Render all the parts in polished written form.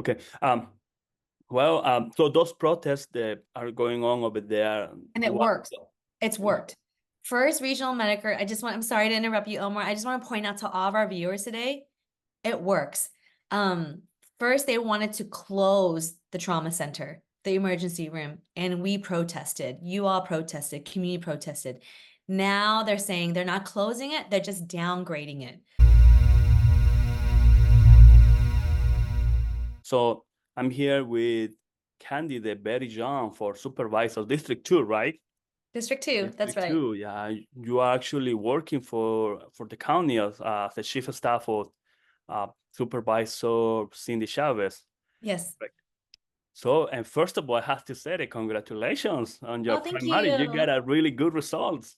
Okay. So those protests that are going on over there, And it what? works. It's worked. First regional Medicare, I'm sorry to interrupt you, Omar. I just want to point out to all of our viewers today, it works. Um, First they wanted to close the trauma center, the emergency room, and we protested. You all protested, community protested. Now they're saying they're not closing it, they're just downgrading it. So I'm here with candidate Betty Duong for Supervisor District 2, right? District 2, that's District right. 2, yeah. You are actually working for the county as the chief of staff of Supervisor Cindy Chavez. Yes. Right. So, and first of all, I have to say that congratulations on your Oh, thank primary. You got you. a really good results.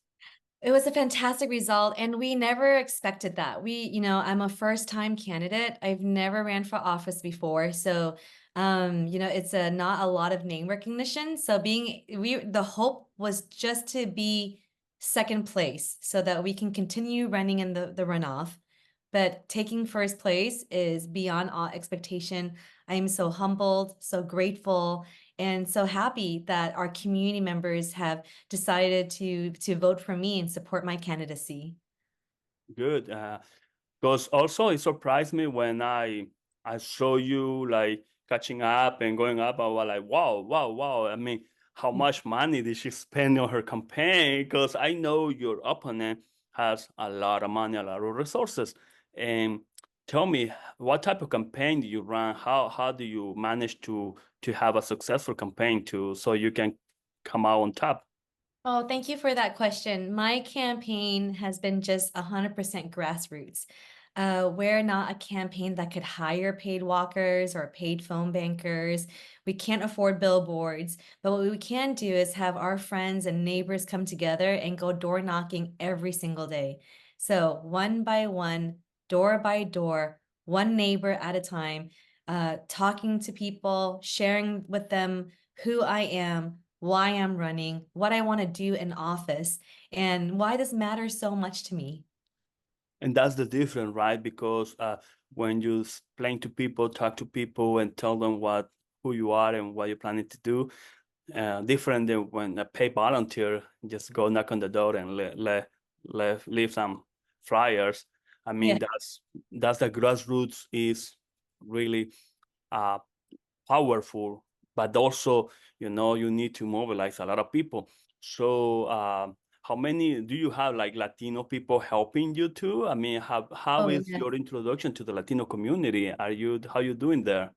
It was a fantastic result, and we never expected that. I'm a first-time candidate. I've never ran for office before, so it's not a lot of name recognition. So the hope was just to be second place so that we can continue running in the runoff. But taking first place is beyond all expectation. I am so humbled, so grateful, and so happy that our community members have decided to vote for me and support my candidacy. Good. Because also it surprised me when I saw you like catching up and going up. I was like, wow, wow, wow. I mean, how much money did she spend on her campaign? Because I know your opponent has a lot of money, a lot of resources. And tell me, what type of campaign do you run? How do you manage to have a successful campaign to so you can come out on top? Oh, thank you for that question. My campaign has been just 100% grassroots. We're not a campaign that could hire paid walkers or paid phone bankers. We can't afford billboards, but what we can do is have our friends and neighbors come together and go door knocking every single day. So one by one, door by door, one neighbor at a time, talking to people, sharing with them who I am, why I'm running, what I want to do in office, and why this matters so much to me. And that's the difference, right? Because when you explain to people, talk to people, and tell them who you are and what you're planning to do, different than when a paid volunteer just go knock on the door and leave some flyers. I Yeah. mean, that's the grassroots is really uh, powerful, but also, you need to mobilize a lot of people. So, how many do you have like Latino people helping you too? I mean, how Oh, is yes. your introduction to the Latino community? How you doing there?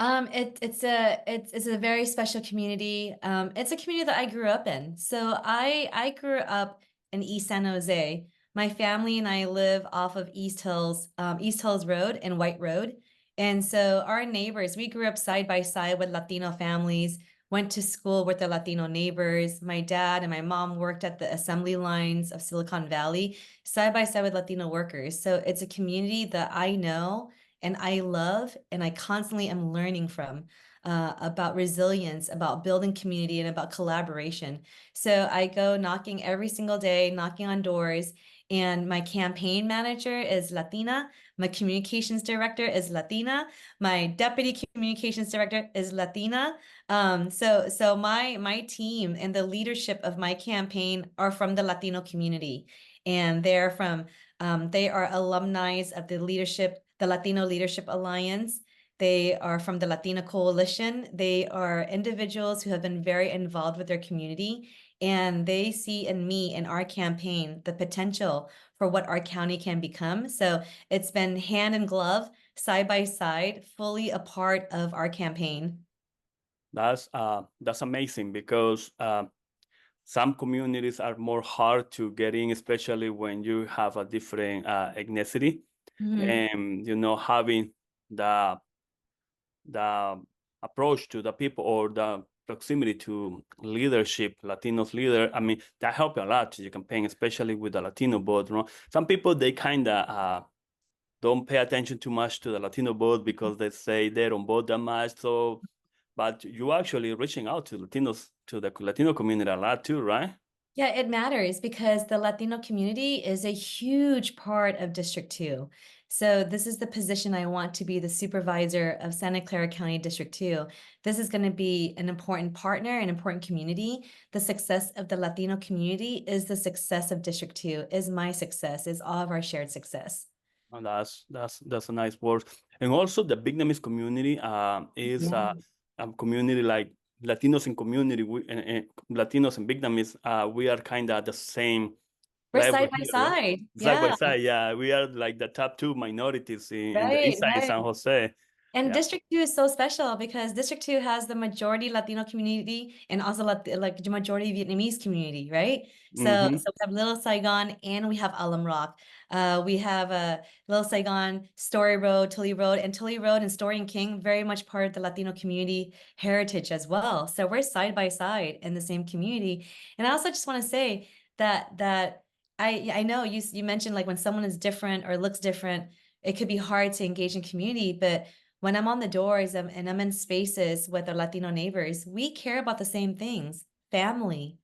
It's a very special community. It's a community that I grew up in. So I grew up in East San Jose. My family and I live off of East Hills Road and White Road. And so our neighbors, we grew up side by side with Latino families, went to school with the Latino neighbors. My dad and my mom worked at the assembly lines of Silicon Valley, side by side with Latino workers. So it's a community that I know and I love, and I constantly am learning from about resilience, about building community, and about collaboration. So I go knocking every single day, knocking on doors, and my campaign manager is Latina. My communications director is Latina. My deputy communications director is Latina. So my team and the leadership of my campaign are from the Latino community, and they are alumni of the Latino Leadership Alliance. They are from the Latina Coalition. They are individuals who have been very involved with their community, and they see in me and our campaign the potential for what our county can become. So it's been hand in glove, side by side, fully a part of our campaign. That's amazing because some communities are more hard to get in, especially when you have a different ethnicity, Mhm. and having the the approach to the people or the proximity to leadership, Latinos leader. I mean, that helped a lot to your campaign, especially with the Latino vote. Some people they kind of don't pay attention too much to the Latino vote because they say they don't vote that much. So, but you actually reaching out to Latinos, to the Latino community a lot too, right? Yeah, it matters because the Latino community is a huge part of District 2. So this is the position I want to be the supervisor of Santa Clara County District 2. This is going to be an important partner, an important community. The success of the Latino community is the success of District 2, is my success, is all of our shared success. And that's a nice word. And also the Vietnamese community is Yeah. a community like Latinos in community. And Latinos and Vietnamese, we are kind of the same We're level side by here, right? side. Side by Yeah. side, yeah. We are like the top two minorities in the Right, east side of right. San Jose. And Yeah. District 2 is so special because District 2 has the majority Latino community and also like the majority Vietnamese community, right? So Mm-hmm. we have Little Saigon and we have Alum Rock. We have Little Saigon, Story Road, and Tully Road and Story and King, very much part of the Latino community heritage as well. So we're side by side in the same community. And I also just want to say that I know you mentioned like when someone is different or looks different, it could be hard to engage in community, but when I'm on the doors and I'm in spaces with our Latino neighbors, we care about the same things: family,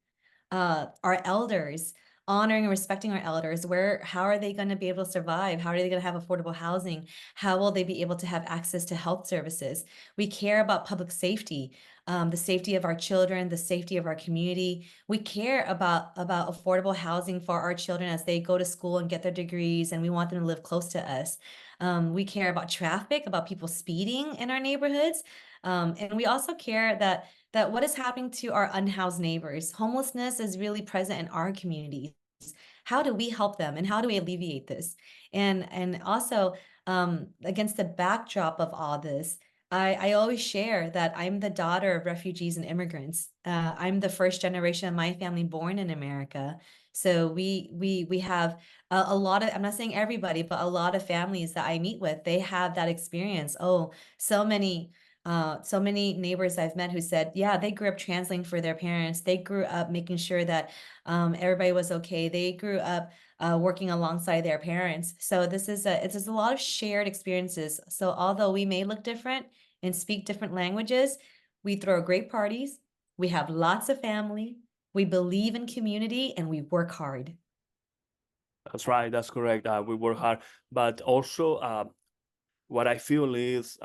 our elders, honoring and respecting our elders. How are they going to be able to survive? How are they going to have affordable housing? How will they be able to have access to health services? We care about public safety, the safety of our children, the safety of our community. We care about affordable housing for our children as they go to school and get their degrees, and we want them to live close to us. We care about traffic, about people speeding in our neighborhoods. And we also care that what is happening to our unhoused neighbors. Homelessness is really present in our communities. How do we help them and how do we alleviate this? And also, against the backdrop of all this, I always share that I'm the daughter of refugees and immigrants. I'm the first generation of my family born in America. So we have a lot of, I'm not saying everybody, but a lot of families that I meet with, they have that experience. Oh, so many neighbors I've met who said, yeah, they grew up translating for their parents. They grew up making sure that everybody was okay. They grew up working alongside their parents. So it's just a lot of shared experiences. So although we may look different and speak different languages, we throw great parties. We have lots of family. We believe in community and we work hard. That's right. That's correct. We work hard, but also what I feel is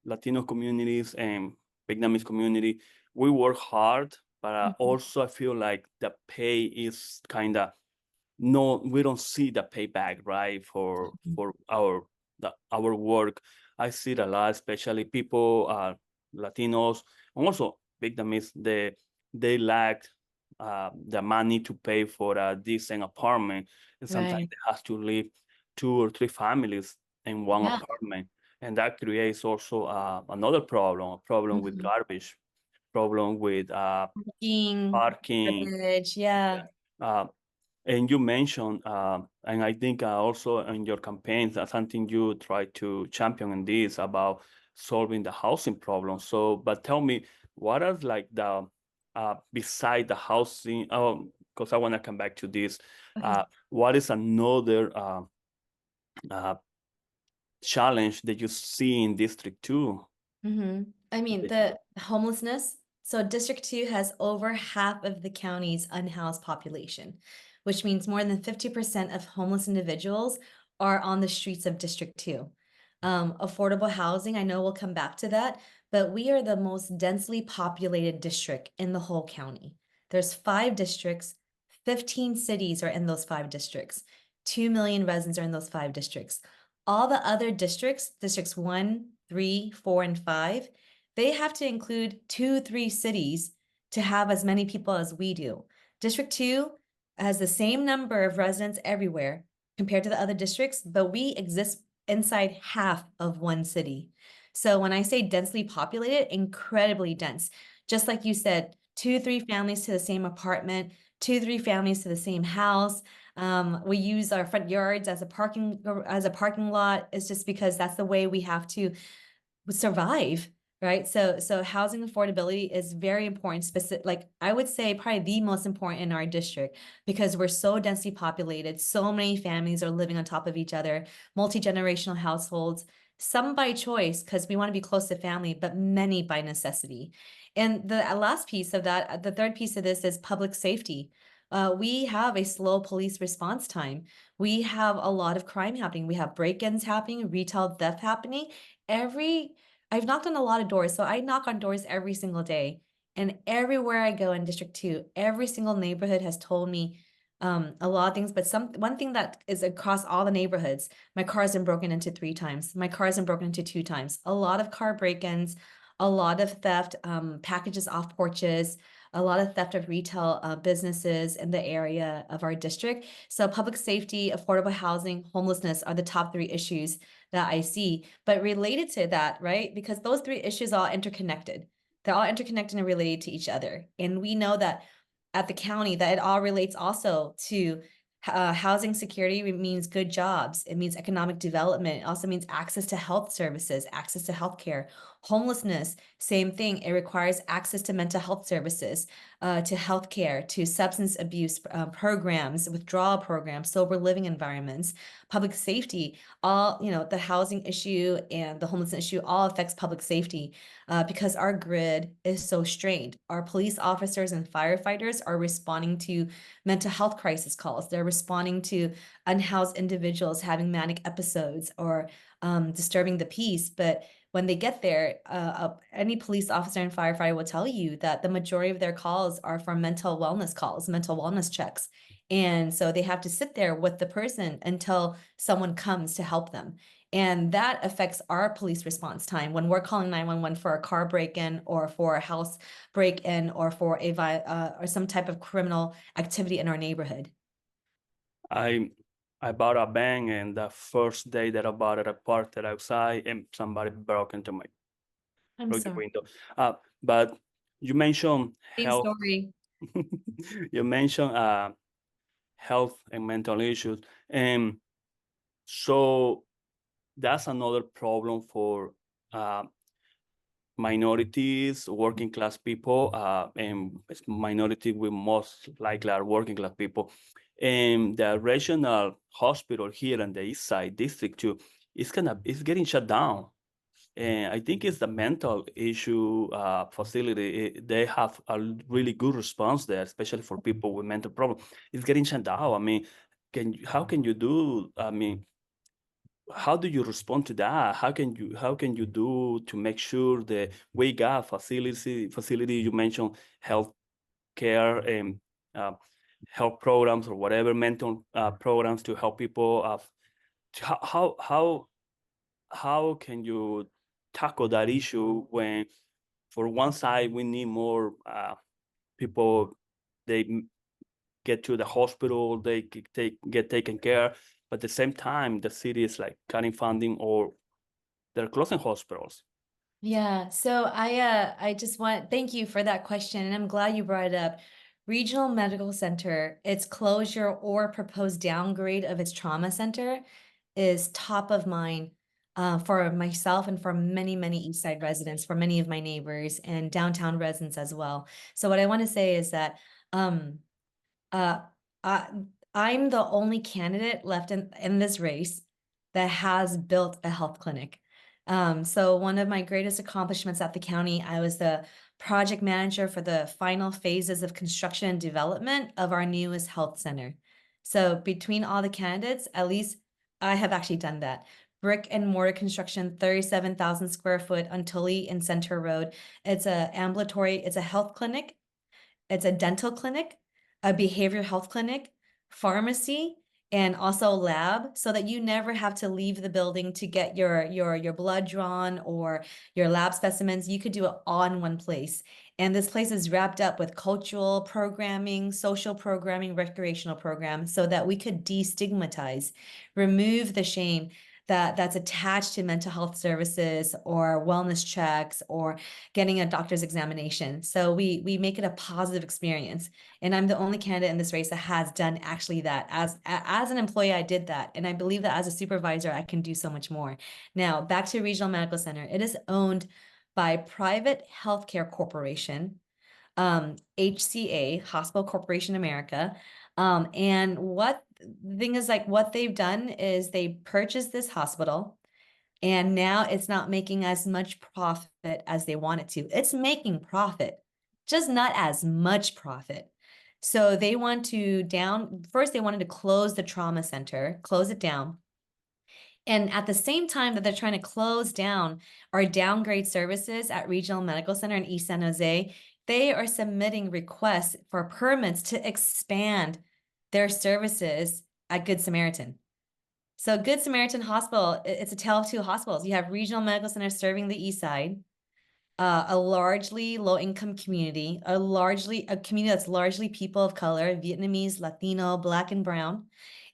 Latino communities and Vietnamese community, we work hard, but also I feel like the pay is kind of no, we don't see the payback, right, for our work. I see it a lot, especially people, Latinos, and also Vietnamese. They lack the money to pay for a decent apartment, and sometimes Right. they have to live 2 or 3 families in one Yeah. apartment, and that creates also another problem, a problem with Mhm. garbage, problem with Parking, parking. privilege. Yeah. Yeah. And you mentioned, and I think also in your campaigns, that's something you try to champion in this about solving the housing problem. So, but tell me, what are like the, beside the housing, because I want to come back to this, Okay. what is another uh, challenge that you see in District 2? I mean, the homelessness. So District 2 has over half of the county's unhoused population, which means more than 50% of homeless individuals are on the streets of District 2. Affordable housing, I know we'll come back to that, but we are the most densely populated district in the whole county. There's 5 districts, 15 cities are in those 5 districts, 2 million residents are in those 5 districts. All the other districts, districts 1, 3, 4, and 5, they have to include 2, 3 cities to have as many people as we do. District 2 has the same number of residents everywhere compared to the other districts, but we exist inside half of one city. So when I say densely populated, incredibly dense. Just like you said, 2, 3 families to the same apartment, 2, 3 families to the same house. We use our front yards as a parking lot. It's just because that's the way we have to survive, right? So housing affordability is very important. Specific, like I would say, probably the most important in our district because we're so densely populated. So many families are living on top of each other, multi-generational households. Some by choice because we want to be close to family, but many by necessity. And the last piece of that, the third piece of this is public safety. we have a slow police response time. We have a lot of crime happening. We have break-ins happening, retail theft happening. I've knocked on a lot of doors, so I knock on doors every single day. And everywhere I go in District 2, every single neighborhood has told me a lot of things, but one thing that is across all the neighborhoods, my car has been broken into 3 times. My car has been broken into 2 times. A lot of car break-ins, a lot of theft, packages off porches, a lot of theft of retail businesses in the area of our district. So public safety, affordable housing, homelessness are the top 3 issues that I see. But related to that, right? Because those 3 issues are all interconnected. They're all interconnected and related to each other. And we know that at the county that it all relates also to housing security. It means good jobs. It means economic development. It also means access to health services, access to healthcare. Homelessness, same thing. It requires access to mental health services, to healthcare, to substance abuse programs, withdrawal programs, sober living environments, public safety. All, the housing issue and the homelessness issue all affects public safety because our grid is so strained. Our police officers and firefighters are responding to mental health crisis calls. They're responding to unhoused individuals having manic episodes or disturbing the peace. But when they get there, any police officer and firefighter will tell you that the majority of their calls are for mental wellness calls, mental wellness checks. And so they have to sit there with the person until someone comes to help them. And that affects our police response time when we're calling 911 for a car break-in or for a house break-in or for or some type of criminal activity in our neighborhood. I bought a van, and the first day that I bought it, I parked it outside, and somebody broke into my I'm broke the sorry. window. But you mentioned Same health. story. You mentioned health and mental issues, and so that's another problem for minorities, working class people, and minority we most likely are working class people. And the regional hospital here in the East Side District 2 is getting shut down. And I think it's the mental issue facility. They have a really good response there, especially for people with mental problems. It's getting shut down. I mean, how can you do? I mean, how do you respond to that? How can you do to make sure the we got facility you mentioned health care and health programs or whatever mental programs to help people how can you tackle that issue when for one side we need more people they get to the hospital, they get taken care, but at the same time the city is like cutting funding or they're closing hospitals. Yeah, so I just thank you for that question, and I'm glad you brought it up. Regional Medical Center, its closure or proposed downgrade of its trauma center is top of mind for myself and for many, many East Side residents, for many of my neighbors and downtown residents as well. So what I want to say is that um, uh, I, I'm the only candidate left in this race that has built a health clinic. So one of my greatest accomplishments at the county, I was the project manager for the final phases of construction and development of our newest health center. So between all the candidates, at least I have actually done that. Brick and mortar construction, 37,000 square foot on Tully and Center Road. It's it's a health clinic, it's a dental clinic, a behavioral health clinic, pharmacy, and also lab, so that you never have to leave the building to get your blood drawn or your lab specimens. You could do it all in one place. And this place is wrapped up with cultural programming, social programming, recreational programs, so that we could destigmatize, remove the shame that's attached to mental health services or wellness checks or getting a doctor's examination. So we make it a positive experience. And I'm the only candidate in this race that has done actually that. As an employee, I did that. And I believe that as a supervisor, I can do so much more. Now, back to Regional Medical Center. It is owned by Private Healthcare Corporation, HCA, Hospital Corporation America. And what the thing is, like, what they've done is they purchased this hospital, and now it's not making as much profit as they want it to. It's making profit, just not as much profit. So they want to first they wanted to close the trauma center, close it down. And at the same time that they're trying to close down or downgrade services at Regional Medical Center in East San Jose, they are submitting requests for permits to expand their services at Good Samaritan. So Good Samaritan Hospital, it's a tale of two hospitals. You have Regional Medical Center serving the east side, a largely low-income community, a community that's largely people of color, Vietnamese, Latino, Black, and brown.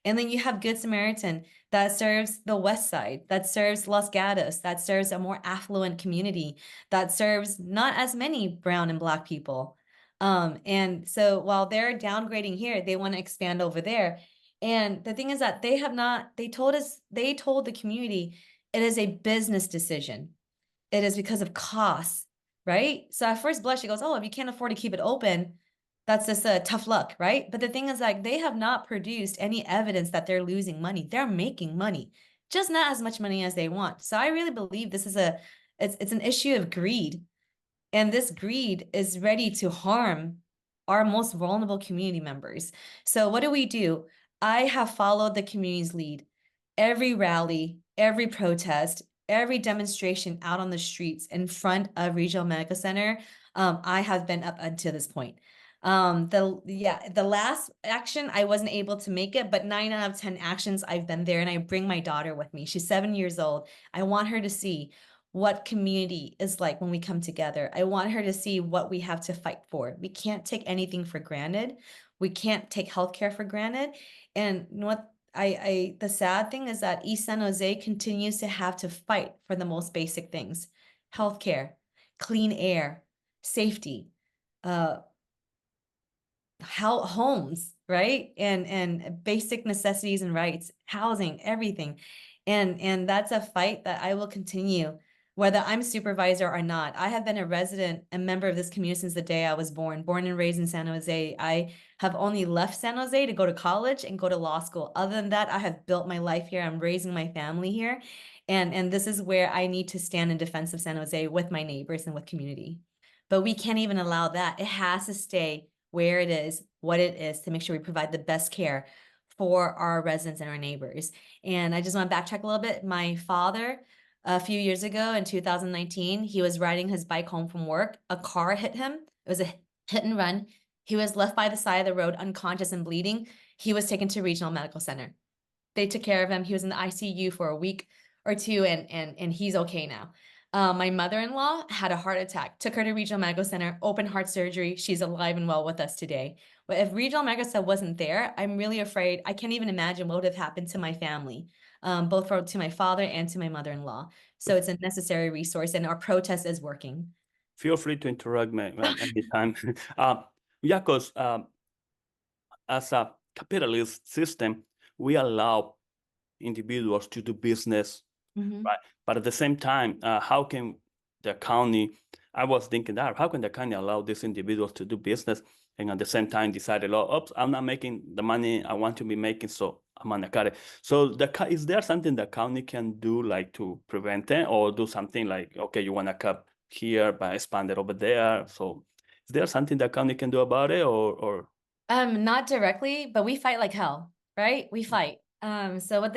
And then you have Good Samaritan that serves the west side, that serves Los Gatos, that serves a more affluent community, that serves not as many brown and Black people. And so while they're downgrading here, they want to expand over there. And the thing is that they told the community it is a business decision. It is because of costs, right? So at first blush, it goes, oh, if you can't afford to keep it open, that's just a tough luck, right? But the thing is, like, they have not produced any evidence that they're losing money. They're making money, just not as much money as they want. So I really believe this is it's an issue of greed. And this greed is ready to harm our most vulnerable community members. So what do? I have followed the community's lead. Every rally, every protest, every demonstration out on the streets in front of Regional Medical Center, I have been up until this point. The last action I wasn't able to make it, but 9 out of 10 actions I've been there, and I bring my daughter with me. She's 7 years old. I want her to see what community is like when we come together. I want her to see what we have to fight for. We can't take anything for granted. We can't take healthcare for granted. And what the sad thing is that East San Jose continues to have to fight for the most basic things: healthcare, clean air, safety, how homes, right? And basic necessities and rights, housing, everything. And that's a fight that I will continue whether I'm supervisor or not. I have been a resident and member of this community since the day I was born and raised in San Jose. I have only left San Jose to go to college and go to law school. Other than that, I have built my life here. I'm raising my family here. And this is where I need to stand in defense of San Jose with my neighbors and with community. But we can't even allow that. It has to stay where it is, what it is, to make sure we provide the best care for our residents and our neighbors. And I just want to backtrack a little bit. My father, a few years ago in 2019, he was riding his bike home from work. A car hit him. It was a hit and run. He was left by the side of the road, unconscious and bleeding. He was taken to Regional Medical Center. They took care of him. He was in the ICU for a week or two, and he's okay now. My mother-in-law had a heart attack, took her to Regional Medical Center, open heart surgery. She's alive and well with us today. But if Regional Medical Center wasn't there, I'm really afraid. I can't even imagine what would have happened to my family, both to my father and to my mother-in-law. So it's a necessary resource, and our protest is working. Feel free to interrupt me anytime. Yeah, because as a capitalist system, we allow individuals to do business, right? But at the same time, how can the county, I was thinking that, how can the county allow these individuals to do business and at the same time decide, oh, oops, I'm not making the money I want to be making, so I'm gonna cut it. So is there something the county can do, like, to prevent it, or do something like, okay, you wanna cut here, but expand it over there? So is there something the county can do about it, or? Not directly, but we fight like hell, right? We fight. So with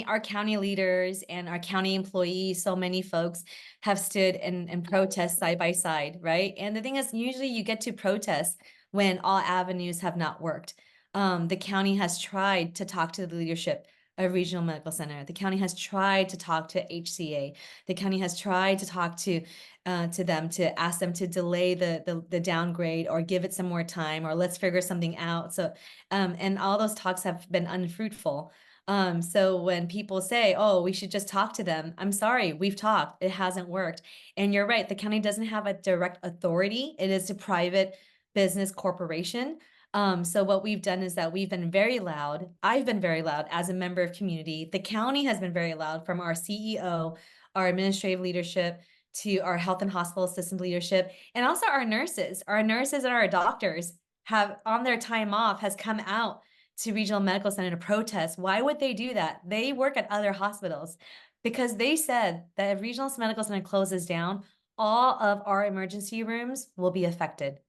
our county leaders and our county employees, so many folks have stood and protest side by side, right? And the thing is, usually you get to protest when all avenues have not worked. The county has tried to talk to the leadership of Regional Medical Center. The county has tried to talk to HCA. The county has tried to talk to them, to ask them to delay the downgrade or give it some more time, or let's figure something out. So and all those talks have been unfruitful. So when people say, oh, we should just talk to them, I'm sorry, we've talked, it hasn't worked. And you're right, the county doesn't have a direct authority. It is a private business corporation. So what we've done is that we've been very loud. I've been very loud as a member of community. The county has been very loud, from our CEO, our administrative leadership, to our health and hospital system leadership, and also our nurses. Our nurses and our doctors have, on their time off, has come out to Regional Medical Center to protest. Why would they do that? They work at other hospitals, because they said that if Regional Medical Center closes down, all of our emergency rooms will be affected.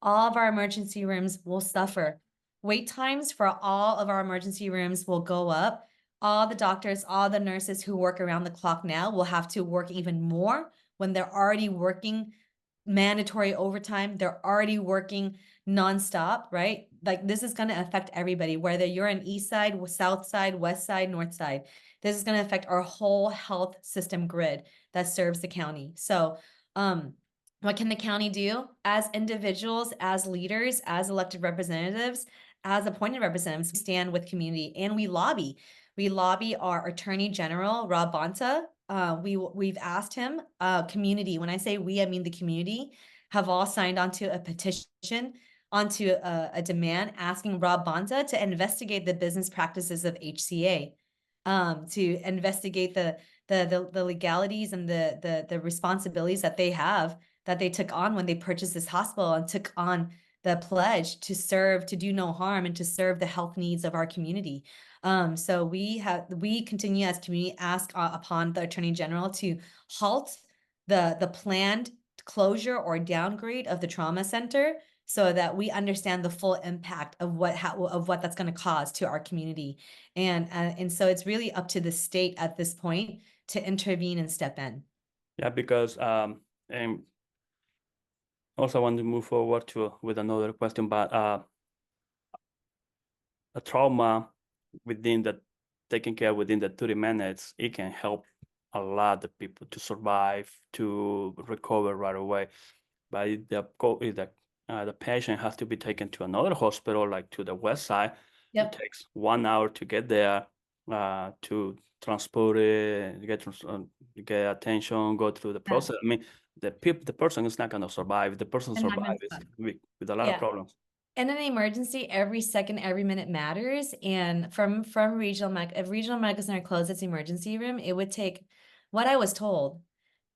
all of our emergency rooms will suffer. Wait times for all of our emergency rooms will go up. All the doctors, all the nurses who work around the clock now will have to work even more when they're already working mandatory overtime. They're already working nonstop, right? Like this is going to affect everybody, whether you're on east side, south side, west side, north side. This is going to affect our whole health system grid that serves the county. So, what can the county do? As individuals, as leaders, as elected representatives, as appointed representatives, we stand with community and we lobby. We lobby our Attorney General, Rob Bonta. We've asked him, community, when I say we, I mean the community, have all signed onto a petition, onto a demand asking Rob Bonta to investigate the business practices of HCA, to investigate the legalities and the responsibilities that they have, that they took on when they purchased this hospital and took on the pledge to serve, to do no harm, and to serve the health needs of our community. So we continue as community ask upon the Attorney General to halt the planned closure or downgrade of the trauma center, so that we understand the full impact of what that's going to cause to our community. And so it's really up to the state at this point to intervene and step in. Yeah, because and also I want to move forward with another question, but a trauma within the taking care within the 30 minutes, it can help a lot of people to survive, to recover right away. But if the patient has to be taken to another hospital, like to the west side, Yep. it takes 1 hour to get there, to transport it, get attention, go through the process. I mean, the person is not going to survive. The person And not gonna survives survive. with a lot of Yeah. problems. In an emergency, every second, every minute matters. And from if regional medical center closed its emergency room, it would take, what I was told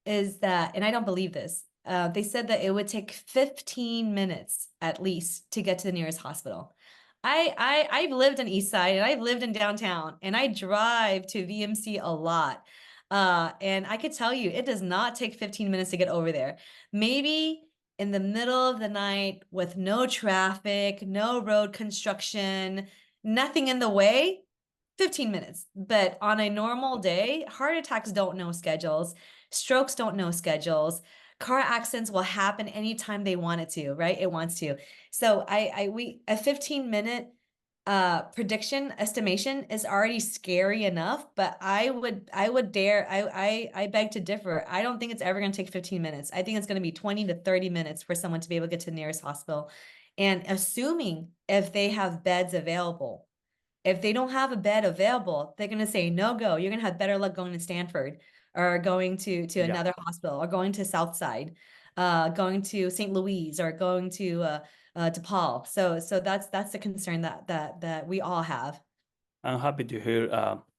is that, and I don't believe this, they said that it would take 15 minutes at least to get to the nearest hospital. I've lived in East Side and I've lived in downtown and I drive to VMC a lot. And I could tell you, it does not take 15 minutes to get over there. Maybe in the middle of the night with no traffic, no road construction, nothing in the way, 15 minutes. But on a normal day, heart attacks don't know schedules, strokes don't know schedules. Car accidents will happen anytime they want it to, right? It wants to. So a 15-minute prediction estimation is already scary enough, but I beg to differ. I don't think it's ever going to take 15 minutes. I think it's going to be 20 to 30 minutes for someone to be able to get to the nearest hospital. And assuming if they have beds available. If they don't have a bed available, they're going to say no go. You're going to have better luck going to Stanford or going to Yeah. another hospital or going to Southside, going to St. Louis or going to DePaul. So that's the concern that we all have. I'm happy to hear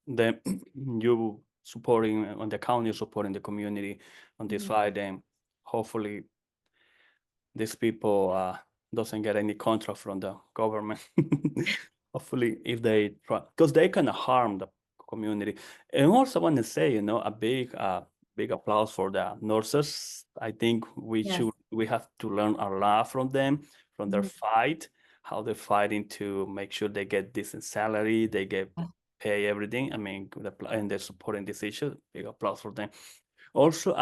that you supporting on the county, supporting the community on this side, and hopefully these people doesn't get any contract from the government. Hopefully, if they try, because they can harm the community. And also want to say, a big applause for the nurses. I think we have to learn a lot from them, from their fight, how they're fighting to make sure they get decent salary, they get pay everything. I mean, and they're supporting this issue. Big applause for them. Also,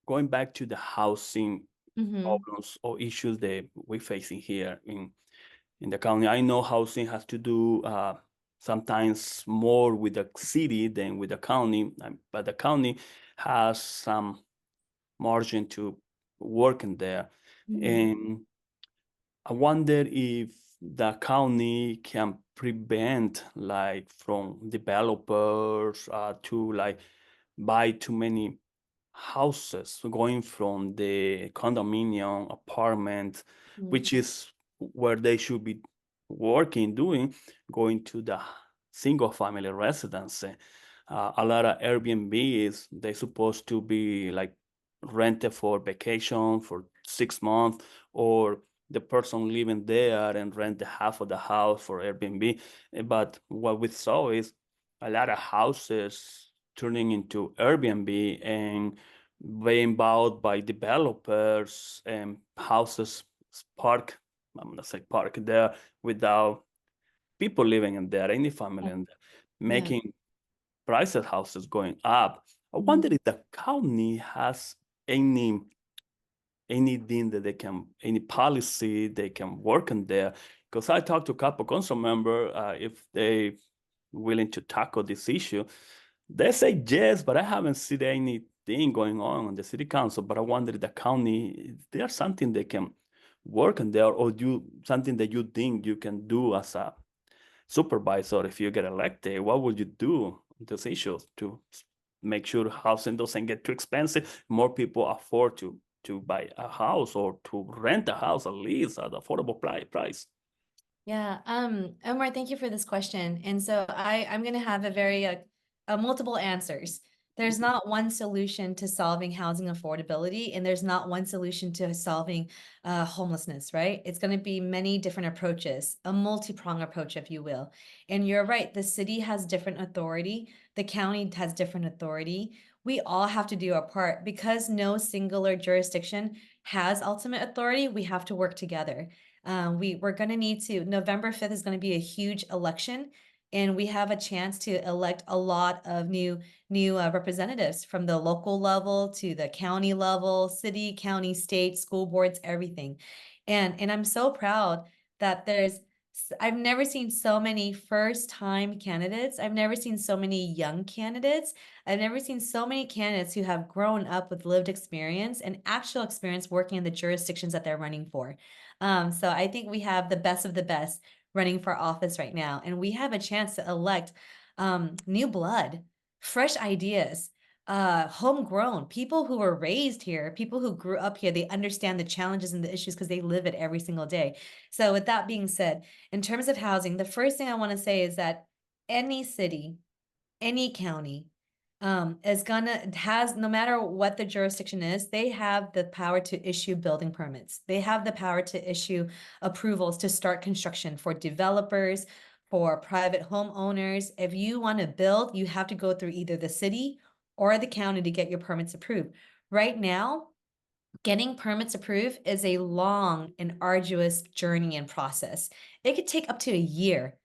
going back to the housing problems or issues that we're facing here in the county, I know housing has to do sometimes more with the city than with the county, but the county has some margin to work in there. And I wonder if the county can prevent like from developers to like buy too many houses, going from the condominium apartment, which is where they should be working, doing, going to the single family residence. A lot of Airbnbs, they're supposed to be like rented for vacation for 6 months, or the person living there and rent the half of the house for Airbnb. But what we saw is a lot of houses turning into Airbnb, and being bought by developers and houses park. I'm gonna say park there without people living in there, any family Yeah. in there, Yeah. making prices houses going up. I Mhm. wonder if the county has any anything that they can, any policy they can work on there. Because I talked to a couple council member, if they willing to tackle this issue. They say yes, but I haven't seen anything going on the city council. But I wonder if the county, is there something they can work on there, or do something that you think you can do as a supervisor if you get elected? What would you do on those issues to make sure housing doesn't get too expensive, more people afford to buy a house or to rent a house at least at affordable price? Yeah, Omar, thank you for this question. And so I'm going to have a very multiple answers. There's not one solution to solving housing affordability, and there's not one solution to solving homelessness, right? It's going to be many different approaches, a multi-pronged approach, if you will. And you're right, the city has different authority, the county has different authority. We all have to do our part because no singular jurisdiction has ultimate authority. We have to work together. We're going to need to, November 5th is going to be a huge election, and we have a chance to elect a lot of new representatives from the local level to the county level, city, county, state, school boards, everything. And I'm so proud that I've never seen so many first-time candidates. I've never seen so many young candidates. I've never seen so many candidates who have grown up with lived experience and actual experience working in the jurisdictions that they're running for. So I think we have the best of the best running for office right now, and we have a chance to elect new blood, fresh ideas, homegrown people who were raised here, people who grew up here. They understand the challenges and the issues because they live it every single day. So with that being said, in terms of housing, the first thing I want to say is that any city, any county, has, no matter what the jurisdiction is, they have the power to issue building permits. They have the power to issue approvals to start construction for developers, for private homeowners. If you want to build, you have to go through either the city or the county to get your permits approved. Right now, getting permits approved is a long and arduous journey and process. It could take up to a year,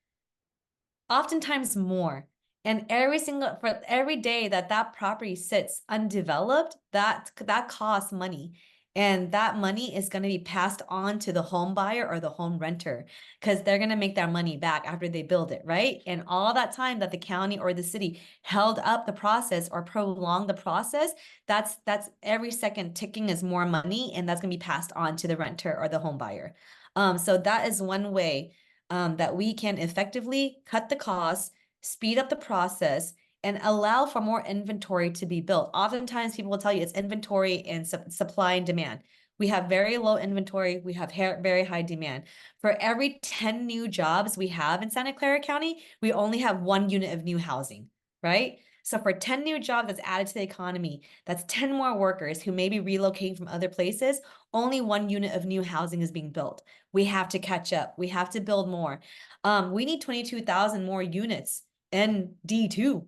oftentimes more. And for every day that that property sits undeveloped, that costs money. And that money is going to be passed on to the home buyer or the home renter because they're going to make their money back after they build it, right? And all that time that the county or the city held up the process or prolonged the process, that's every second ticking is more money, and that's going to be passed on to the renter or the home buyer. So that is one way that we can effectively cut the costs, speed up the process, and allow for more inventory to be built. Oftentimes, people will tell you it's inventory and supply and demand. We have very low inventory. We have very high demand. For every 10 new jobs we have in Santa Clara County, we only have 1 unit of new housing, right? So for 10 new jobs that's added to the economy, that's 10 more workers who may be relocating from other places, only 1 unit of new housing is being built. We have to catch up. We have to build more. We need 22,000 more units in D2,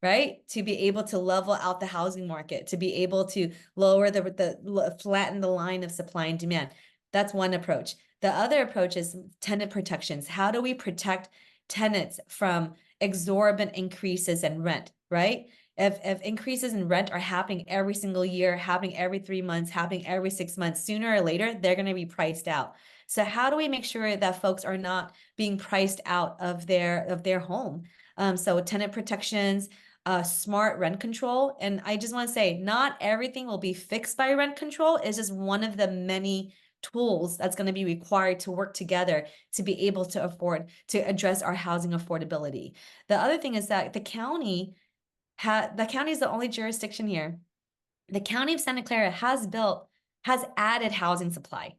right? To be able to level out the housing market, to be able to flatten the line of supply and demand. That's one approach. The other approach is tenant protections. How do we protect tenants from exorbitant increases in rent, right? If increases in rent are happening every single year, happening every 3 months, happening every 6 months, sooner or later, they're going to be priced out. So how do we make sure that folks are not being priced out of their home? So tenant protections, smart rent control. And I just want to say, not everything will be fixed by rent control. It's just one of the many tools that's going to be required to work together to be able to afford to address our housing affordability. The other thing is that the county is the only jurisdiction here. The county of Santa Clara has added housing supply.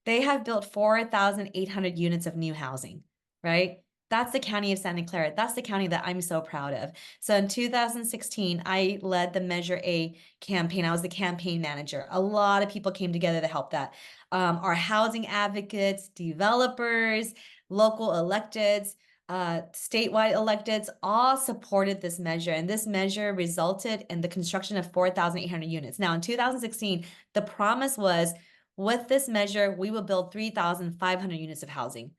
They have built 4,800 units of new housing, right? That's the county of Santa Clara. That's the county that I'm so proud of. So in 2016, I led the Measure A campaign. I was the campaign manager. A lot of people came together to help that. Our housing advocates, developers, local electeds, statewide electeds all supported this measure, and this measure resulted in the construction of 4,800 units. Now, in 2016, the promise was, with this measure, we will build 3,500 units of housing.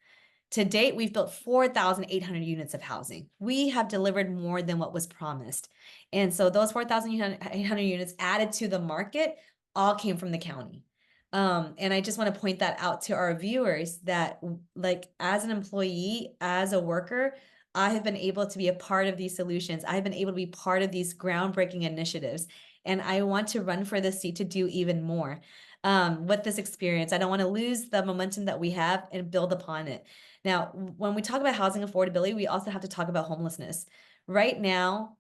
To date, we've built 4,800 units of housing. We have delivered more than what was promised. And so those 4,800 units added to the market all came from the county. And I just want to point that out to our viewers that, like, as an employee, as a worker, I have been able to be a part of these solutions. I have been able to be part of these groundbreaking initiatives. And I want to run for this seat to do even more with this experience. I don't want to lose the momentum that we have and build upon it. Now, when we talk about housing affordability, we also have to talk about homelessness. Right now,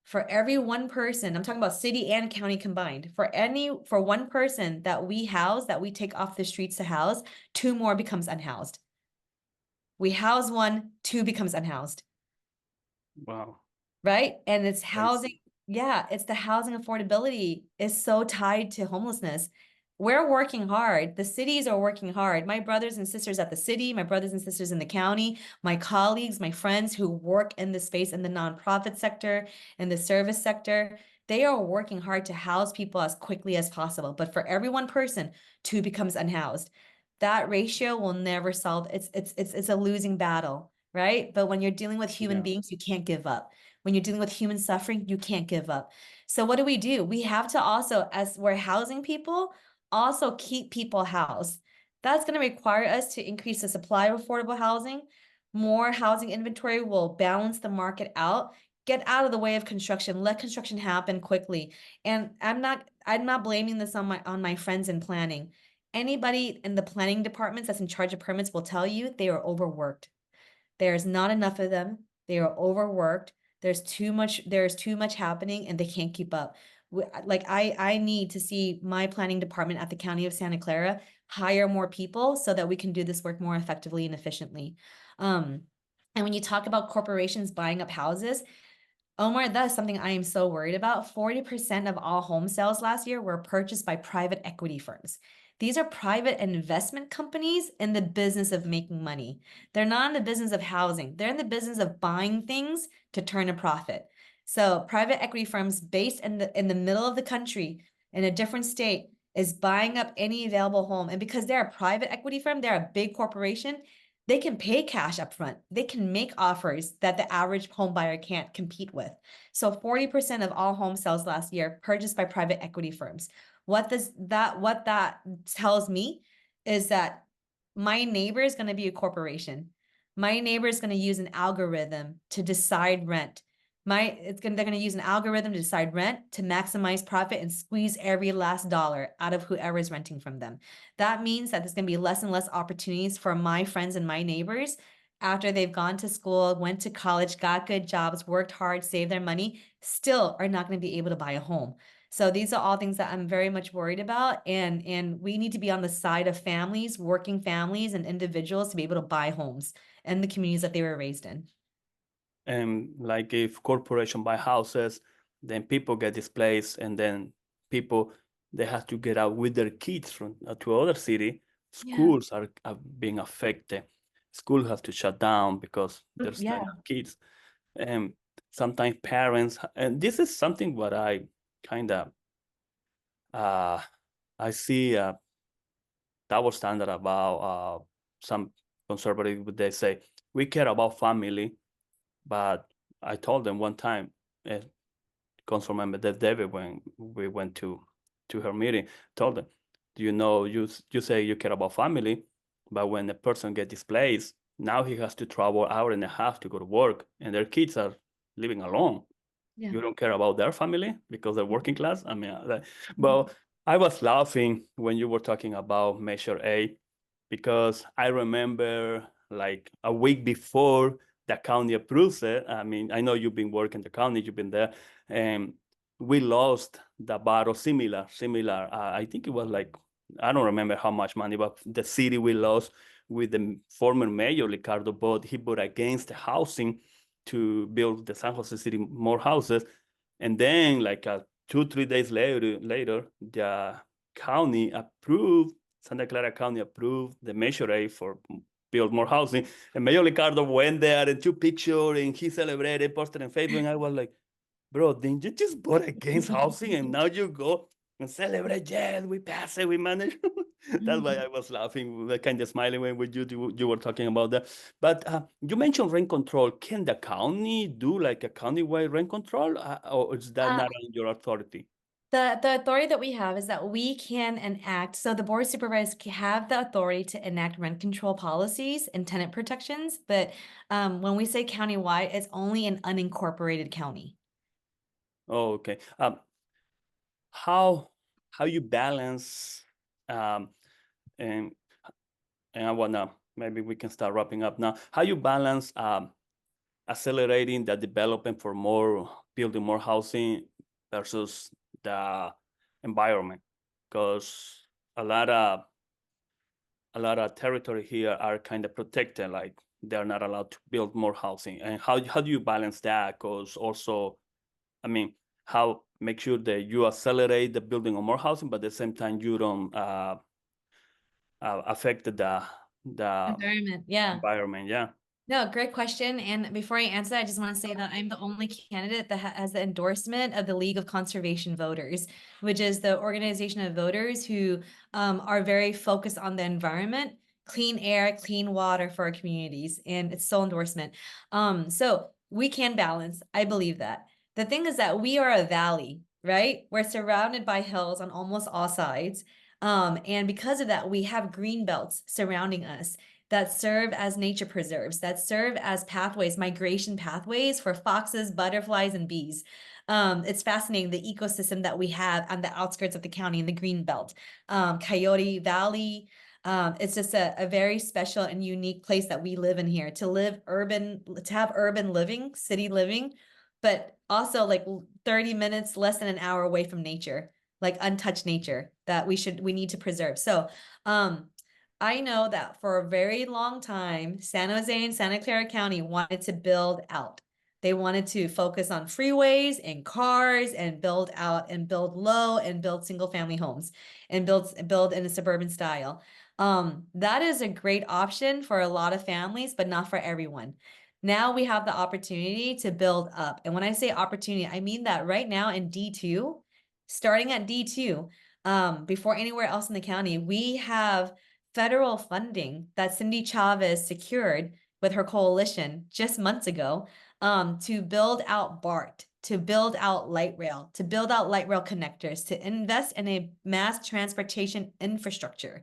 for every one person, I'm talking about city and county combined, for one person that we house, that we take off the streets to house, 2 more becomes unhoused. We house 1, 2 becomes unhoused. Wow. Right? And it's I housing. see. Yeah, it's the housing affordability is so tied to homelessness. We're working hard. The cities are working hard. My brothers and sisters at the city, my brothers and sisters in the county, my colleagues, my friends who work in the space in the nonprofit sector, in the service sector, they are working hard to house people as quickly as possible. But for every one person, 2 becomes unhoused. That ratio will never solve. It's a losing battle, right? But when you're dealing with human Yeah. beings, you can't give up. When you're dealing with human suffering, you can't give up. So what do? We have to also, as we're housing people, also keep people housed. That's going to require us to increase the supply of affordable housing. More housing inventory will balance the market out. Get out of the way of construction. Let construction happen quickly. And I'm not blaming this on my friends in planning. Anybody in the planning departments that's in charge of permits will tell you they are overworked. There's not enough of them. They are overworked. There's too much happening and they can't keep up. Like I need to see my planning department at the County of Santa Clara hire more people so that we can do this work more effectively and efficiently. Um, and when you talk about corporations buying up houses, Omar, that's something I am so worried about. 40% of all home sales last year were purchased by private equity firms. These are private investment companies in the business of making money. They're not in the business of housing. They're in the business of buying things to turn a profit. So private equity firms based in the middle of the country in a different state is buying up any available home. And because they're a private equity firm, they're a big corporation, they can pay cash upfront. They can make offers that the average home buyer can't compete with. So 40% of all home sales last year purchased by private equity firms. What that tells me is that my neighbor is going to be a corporation. My neighbor is going to use an algorithm to decide rent. They're going to use an algorithm to decide rent to maximize profit and squeeze every last dollar out of whoever is renting from them. That means that there's going to be less and less opportunities for my friends and my neighbors after they've gone to school, went to college, got good jobs, worked hard, saved their money, still are not going to be able to buy a home. So these are all things that I'm very much worried about. And we need to be on the side of families, working families and individuals to be able to buy homes in the communities that they were raised in. And like if corporation buy houses, then people get displaced, and then people they have to get out with their kids from to other city. Yeah. Schools are being affected. Schools have to shut down because there's not Yeah. enough kids. And sometimes parents, and this is something what I kind of uh, I see double standard about some conservative. They say we care about family, but I told them one time, council member that David, when we went to her meeting, told them, do you know, you say you care about family, but when a person gets displaced, now he has to travel an hour and a half to go to work, and their kids are living alone. Yeah. You don't care about their family because they're working class. I mean, Mhm. but I was laughing when you were talking about Measure A, because I remember like a week before the county approves it. I mean, I know you've been working the county, you've been there, and we lost the battle similar. I think it was like, I don't remember how much money, but the city we lost with the former mayor, Ricardo, but he voted against the housing to build the San Jose City more houses. And then like 2-3 days later, the county approved, Santa Clara County approved the Measure A for build more housing. And Mayor Ricardo went there and took picture and he celebrated, posted on Facebook. And I was like, bro, didn't you just vote against housing and now you go and celebrate? Yes, we passed it, we managed. That's why I was laughing, kind of smiling when you were talking about that. But you mentioned rent control. Can the county do like a countywide rent control, or is that not on your authority? The authority that we have is that we can enact, so the board of supervisors have the authority to enact rent control policies and tenant protections, but when we say countywide, it's only an unincorporated county. Oh, okay. How you balance and I wanna, maybe we can start wrapping up now. How you balance accelerating the development for building more housing versus the environment? Because a lot of territory here are kind of protected, like they're not allowed to build more housing. And how do you balance that? Because also, I mean, how make sure that you accelerate the building of more housing, but at the same time you don't affect the Environment, yeah. environment. Yeah. No, great question. And before I answer that, I just want to say that I'm the only candidate that has the endorsement of the League of Conservation Voters, which is the organization of voters who are very focused on the environment, clean air, clean water for our communities. And it's sole endorsement. So we can balance. I believe that. The thing is that we are a valley, right? We're surrounded by hills on almost all sides. And because of that, we have green belts surrounding us that serve as nature preserves, that serve as pathways, migration pathways for foxes, butterflies, and bees. It's fascinating, the ecosystem that we have on the outskirts of the county in the green belt. Coyote Valley, it's just a very special and unique place that we live in here, to have urban living, city living, but also like 30 minutes, less than an hour away from nature, like untouched nature that we need to preserve. So I know that for a very long time, San Jose and Santa Clara County wanted to build out. They wanted to focus on freeways and cars and build out and build low and build single family homes and build in a suburban style. That is a great option for a lot of families, but not for everyone. Now we have the opportunity to build up. And when I say opportunity, I mean that right now in D2, starting at D2, before anywhere else in the county, we have federal funding that Cindy Chavez secured with her coalition just months ago to build out BART, to build out light rail, to build out light rail connectors, to invest in a mass transportation infrastructure.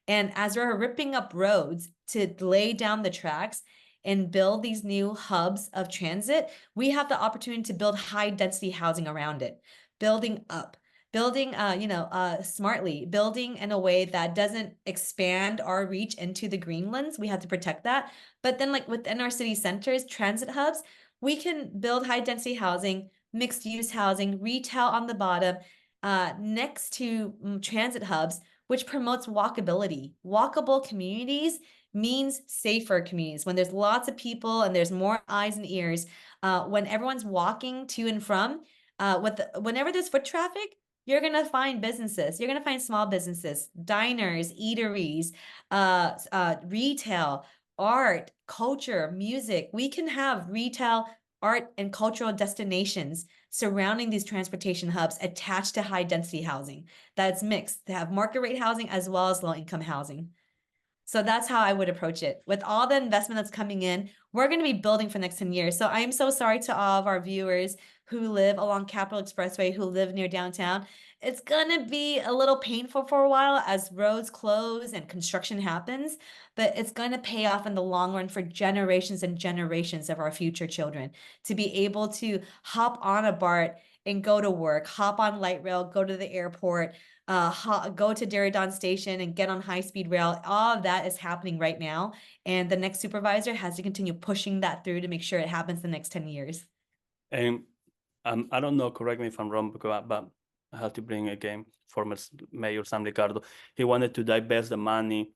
And as we're ripping up roads to lay down the tracks and build these new hubs of transit, we have the opportunity to build high density housing around it, building up. Building, smartly, building in a way that doesn't expand our reach into the greenlands. We have to protect that. But then like within our city centers, transit hubs, we can build high density housing, mixed use housing, retail on the bottom, next to transit hubs, which promotes walkability. Walkable communities means safer communities. When there's lots of people and there's more eyes and ears, when everyone's walking to and from, whenever there's foot traffic, you're going to find businesses. You're going to find small businesses, diners, eateries, retail, art, culture, music. We can have retail, art, and cultural destinations surrounding these transportation hubs attached to high density housing that's mixed, to have market rate housing as well as low income housing. So that's how I would approach it. With all the investment that's coming in, we're going to be building for the next 10 years. So I'm so sorry to all of our viewers who live along Capitol Expressway, who live near downtown. It's going to be a little painful for a while as roads close and construction happens, but it's going to pay off in the long run for generations and generations of our future children to be able to hop on a BART and go to work, hop on light rail, go to the airport, go to Diridon Station and get on high-speed rail. All of that is happening right now. And the next supervisor has to continue pushing that through to make sure it happens the next 10 years. And I don't know, correct me if I'm wrong, but I have to bring again former Mayor Sam Ricardo. He wanted to divest the money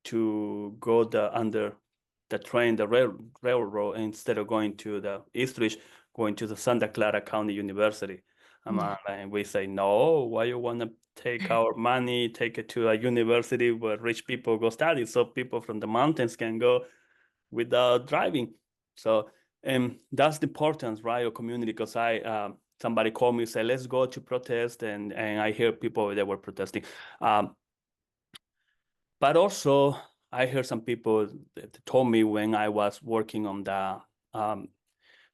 to go under the train, the railroad, instead of going to the Eastridge, going to the Santa Clara County University. Yeah. And we say, no, why you want to take our money, take it to a university where rich people go study, so people from the mountains can go without driving. So, that's the importance, right, of community. Because somebody called me and said, let's go to protest, and I hear people that were protesting. But also, I heard some people that told me when I was working on the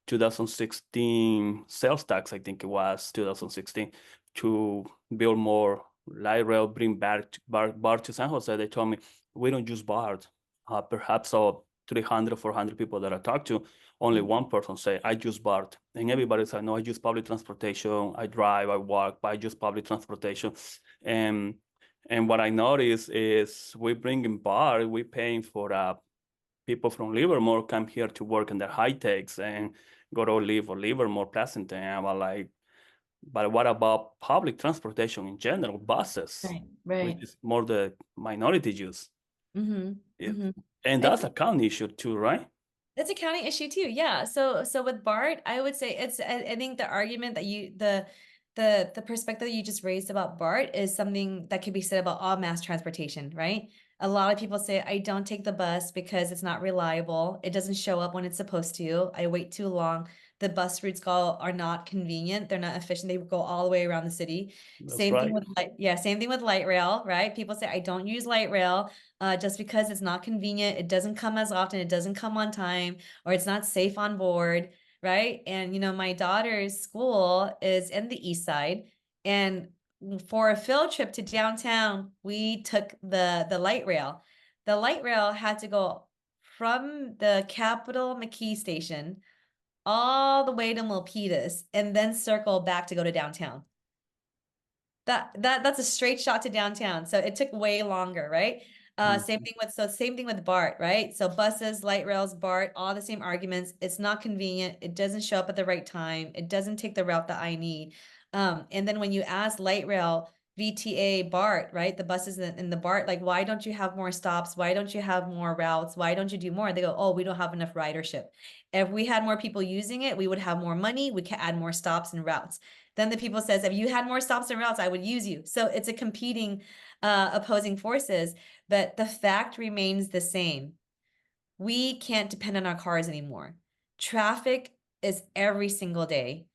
2016 sales tax, I think it was 2016, to build more light rail, bring back BART to San Jose. They told me, we don't use BART. Perhaps 300, 400 people that I talked to, only one person say, I use BART. And everybody said, no, I use public transportation. I drive, I walk, but I use public transportation. And and what I noticed is we bring in BART, we paying for people from Livermore come here to work in their high techs and go to live or Livermore, Pleasanton. And I was like, but what about public transportation in general, buses, Right. which Right. is more the minority use? Mm-hmm. It, Mm-hmm. and I that's think a county issue too, right? it's a county issue too. Yeah. So with BART, I would say I think the argument that the perspective that you just raised about BART is something that could be said about all mass transportation, right? A lot of people say, I don't take the bus because it's not reliable. It doesn't show up when it's supposed to. I wait too long. The bus routes are not convenient. They're not efficient. They go all the way around the city. That's Same thing right. with same thing with light rail, right? People say, I don't use light rail just because it's not convenient. It doesn't come as often. It doesn't come on time, or it's not safe on board, right? And my daughter's school is in the east side, and for a field trip to downtown, we took the light rail. The light rail had to go from the Capitol McKee station all the way to Milpitas and then circle back to go to downtown. That's a straight shot to downtown. So it took way longer, right? Same Mhm. thing with BART, right? So buses, light rails, BART, all the same arguments. It's not convenient. It doesn't show up at the right time. It doesn't take the route that I need. And then when you ask light rail, VTA, BART, right? The buses in the BART, like, why don't you have more stops? Why don't you have more routes? Why don't you do more? They go, oh, we don't have enough ridership. If we had more people using it, we would have more money. We could add more stops and routes. Then the people says, if you had more stops and routes, I would use you. So it's a competing, opposing forces, but the fact remains the same. We can't depend on our cars anymore. Traffic is every single day.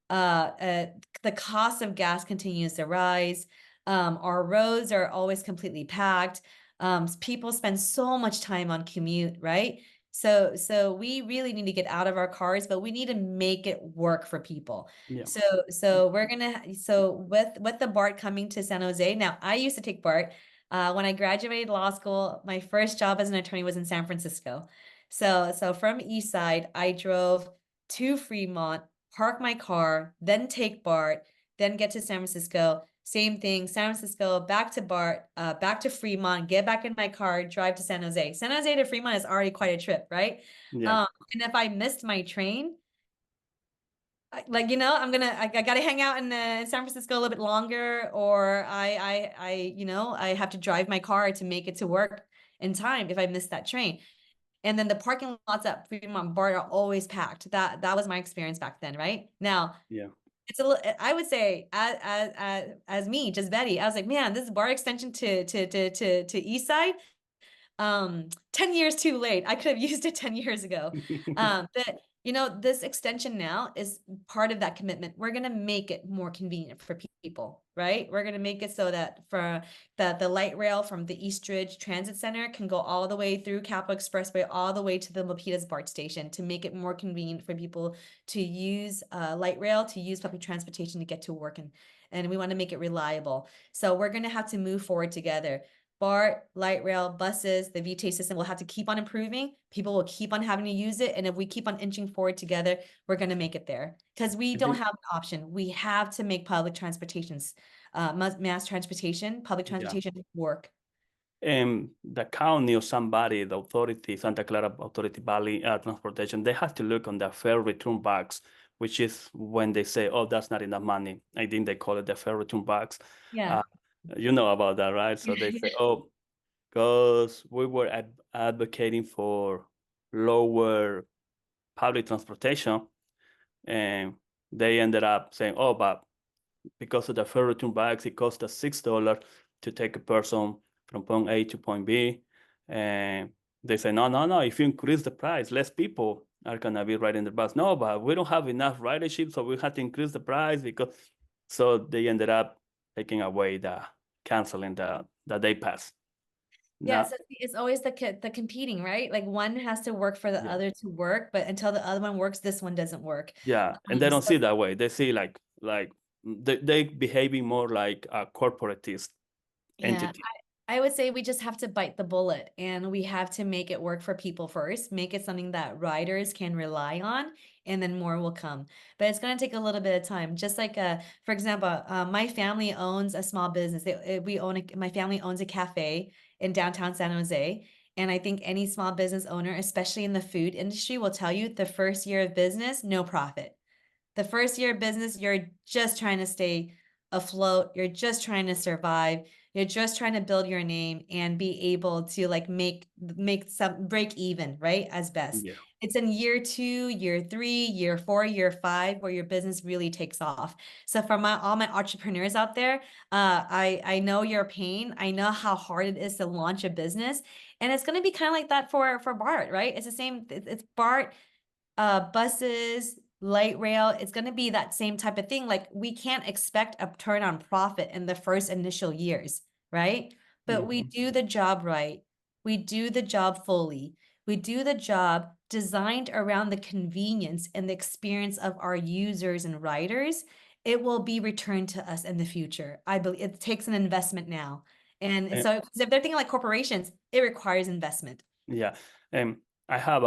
The cost of gas continues to rise. Our roads are always completely packed. People spend so much time on commute, right? So we really need to get out of our cars, but we need to make it work for people. Yeah. So with the BART coming to San Jose. Now, I used to take BART. When I graduated law school, my first job as an attorney was in San Francisco. So from East Side, I drove to Fremont, park my car, then take BART, then get to San Francisco. Same thing, San Francisco, back to BART, back to Fremont, get back in my car, drive to San Jose. San Jose to Fremont is already quite a trip, right? Yeah. And if I missed my train, I gotta hang out in San Francisco a little bit longer, or I have to drive my car to make it to work in time if I miss that train. And then the parking lots at Fremont BART are always packed. That was my experience back then, right? Now Yeah. it's a little. I would say as me, just Betty, I was like, man, this BART extension to East Side, 10 years too late. I could have used it 10 years ago. But this extension now is part of that commitment. We're going to make it more convenient for people, right? We're going to make it so that for the light rail from the Eastridge Transit Center can go all the way through Capitol Expressway, all the way to the Milpitas BART station, to make it more convenient for people to use light rail, to use public transportation to get to work. And we want to make it reliable. So we're going to have to move forward together. BART, light rail, buses, the VTA system will have to keep on improving. People will keep on having to use it. And if we keep on inching forward together, we're going to make it there, because we I don't think, have an option. We have to make public transportations, mass transportation, public yeah. transportation work. The county or somebody, the authority, Santa Clara Authority Valley Transportation, they have to look on the fair return box, which is when they say, oh, that's not enough money. I think they call it the fair return box. Yeah. Uh, you know about that, right? So they say, oh, because we were advocating for lower public transportation, and they ended up saying, oh, but because of the fair return bags, it costs us $6 to take a person from point A to point B. And they say, no, no, no, if you increase the price, less people are gonna be riding the bus. No, but we don't have enough ridership, so we had to increase the price because, so they ended up taking away canceling the day pass. Yeah, Now, so it's always the competing, right? Like one has to work for the yeah, other to work, but until the other one works, this one doesn't work. yeah, and they don't So see that way. They see like they behaving more like a corporatist yeah, entity. I would say we just have to bite the bullet and we have to make it work for people first, make it something that riders can rely on, and then more will come. But it's going to take a little bit of time. Just like, for example, my family owns a small business. My family owns a cafe in downtown San Jose. And I think any small business owner, especially in the food industry, will tell you the first year of business, no profit. The first year of business, you're just trying to stay afloat. You're just trying to survive. You're just trying to build your name and be able to like make some break even, right? As best. Yeah. It's in year 2, year 3, year 4, year 5 where your business really takes off. So for all my entrepreneurs out there, I know your pain. I know how hard it is to launch a business, and it's going to be kind of like that for BART, right? It's the same. It's BART, buses, light rail. It's going to be that same type of thing. Like we can't expect a turn on profit in the first initial years, right? But we Mhm. do the job right. We do the job fully. We do the job designed around the convenience and the experience of our users and riders. It will be returned to us in the future. I believe it takes an investment now. And And, so 'cause if they're thinking like corporations, it requires investment. yeah, and I have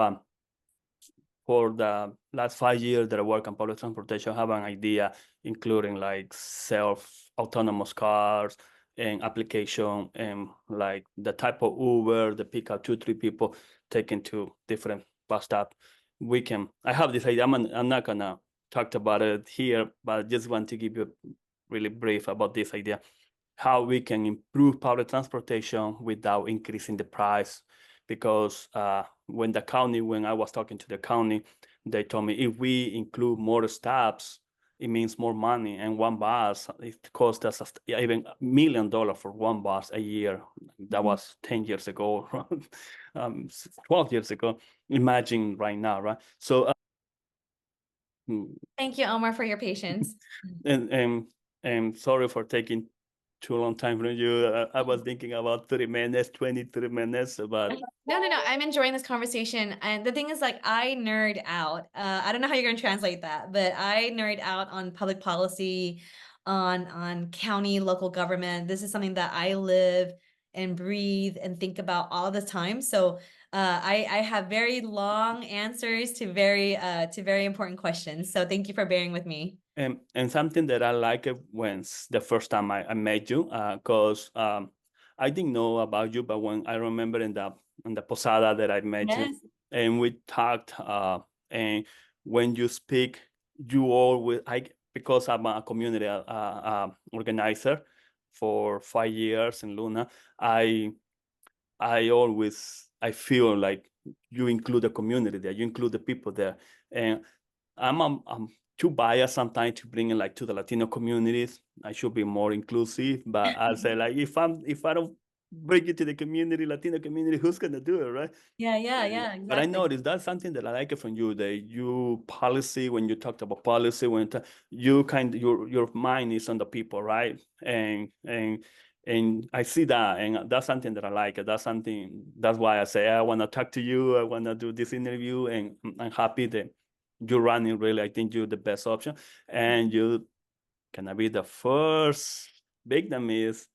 for the last 5 years that I work on public transportation, I have an idea, including like self-autonomous cars and application and like the type of Uber, the pick up 2, 3 people taken to different bus stop. I have this idea. I'm not gonna talk about it here, but I just want to give you really brief about this idea, how we can improve public transportation without increasing the price. Because when I was talking to the county, they told me if we include more stops, it means more money. And one bus, it costs us even $1 million for one bus a year. That was 10 years ago, 12 years ago. Imagine right now, right? So, mm, Thank you, Omar, for your patience. and sorry for taking too long time from you. I was thinking about 30 minutes, 23 minutes, but No, no, no. I'm enjoying this conversation. And the thing is, like, I nerd out. I don't know how you're going to translate that, but I nerd out on public policy, on county, local government. This is something that I live and breathe and think about all the time. So, I have very long answers to very important questions. So thank you for bearing with me. and something that I like it when the first time I met you, because I didn't know about you, but when I remember in the posada that I met you, Yes. and we talked, and when you speak, you always because I'm a community organizer for 5 years in Luna, I I feel like you include the community there, you include the people there, and I'm too biased sometimes to bring in like to the Latino communities. I should be more inclusive, but I say like if I don't bring it to the community, Latino community, who's gonna do it, right? Yeah, yeah, And, yeah, but I exactly. noticed that's something that I like it from you. That you policy when you talked about policy, you kind of your mind is on the people, right? And I see that, and that's something that I like. That's why I say I want to talk to you. I want to do this interview, and I'm happy that you're running. Really, I think you're the best option, and you gonna be the first Vietnamese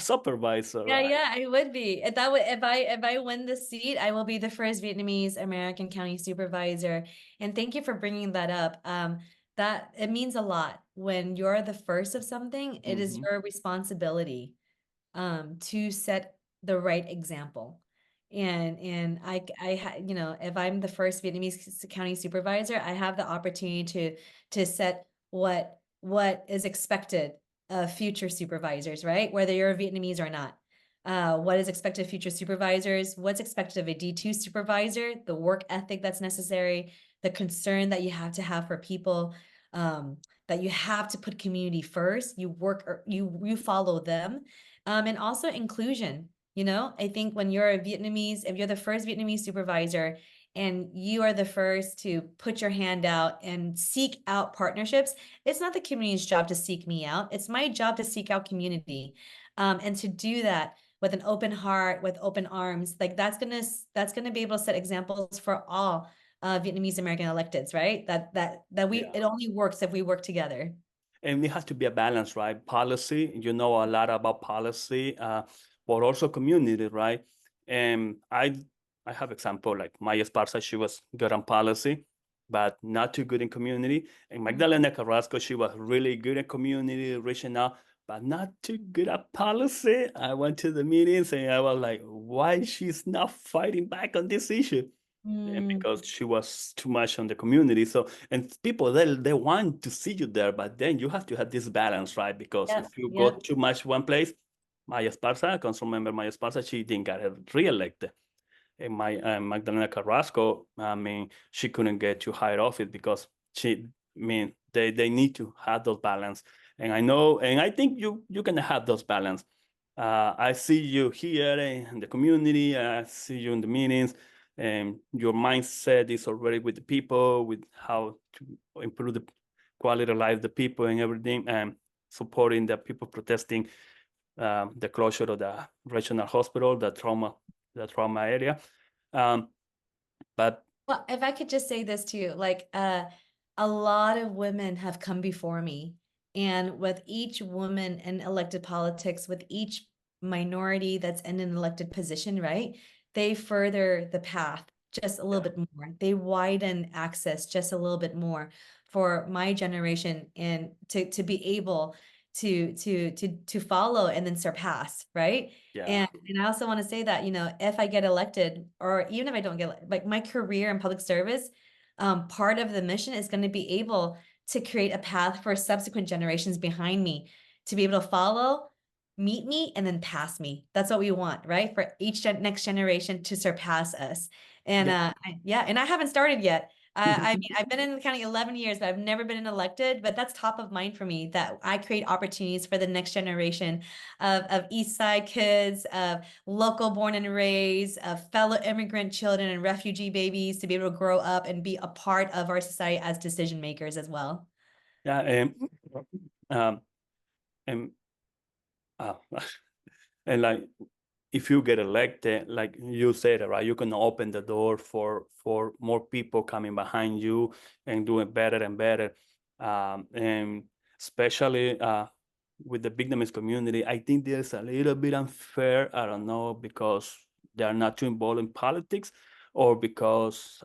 supervisor, Yeah, right? yeah, I would be. If that would if I win the seat, I will be the first Vietnamese American county supervisor. And thank you for bringing that up. That it means a lot when you're the first of something. It is Mm-hmm. your responsibility to set the right example. And you know, if I'm the first Vietnamese county supervisor, I have the opportunity to set what is expected of future supervisors, right? Whether you're Vietnamese or not. What is expected of future supervisors, what's expected of a D2 supervisor, the work ethic that's necessary, the concern that you have to have for people, that you have to put community first. You work or you follow them, and also inclusion. I think when you're a Vietnamese, if you're the first Vietnamese supervisor and you are the first to put your hand out and seek out partnerships, it's not the community's job to seek me out. It's my job to seek out community, and to do that with an open heart, with open arms. Like that's gonna be able to set examples for all Vietnamese American electeds, right? Yeah. It only works if we work together. And it has to be a balance, right? Policy, you know a lot about policy, but also community, right? And I have example like Maya Esparza, she was good on policy, but not too good in community. And Magdalena Carrasco, she was really good at community, reaching out, but not too good at policy. I went to the meetings and I was like, why she's not fighting back on this issue? And Mm, because she was too much on the community. So, and people, they want to see you there, but then you have to have this balance, right? Because yeah, if you go yeah, too much one place, Maya Esparza, council member Maya Esparza, she didn't get reelected. And Magdalena Carrasco, I mean, she couldn't get to higher office because they need to have those balance. And I know, and I think you can have those balance. I see you here in the community. I see you in the meetings, and your mindset is already with the people, with how to improve the quality of life of the people and everything, and supporting the people protesting the closure of the regional hospital, the trauma area. Um, but Well, if I could just say this to you, like a lot of women have come before me, and with each woman in elected politics, with each minority that's in an elected position, right? They further the path just a little yeah, bit more. They widen access just a little bit more for my generation and to be able to follow and then surpass, right? yeah, And I also want to say that, if I get elected, or even if I don't get like my career in public service, part of the mission is going to be able to create a path for subsequent generations behind me to be able to follow, meet me, and then pass me. That's what we want, right? For each next generation to surpass us. And yeah. yeah, and I haven't started yet. I mean, I've been in the county 11 years, but I've never been elected. But that's top of mind for me, that I create opportunities for the next generation of East Side kids, of local born and raised, of fellow immigrant children and refugee babies to be able to grow up and be a part of our society as decision makers as well. Yeah, um, and uh, and like if you get elected, like you said, right, you can open the door for more people coming behind you and doing better and better. And especially with the Vietnamese community, I think there's a little bit unfair. I don't know because they are not too involved in politics, or because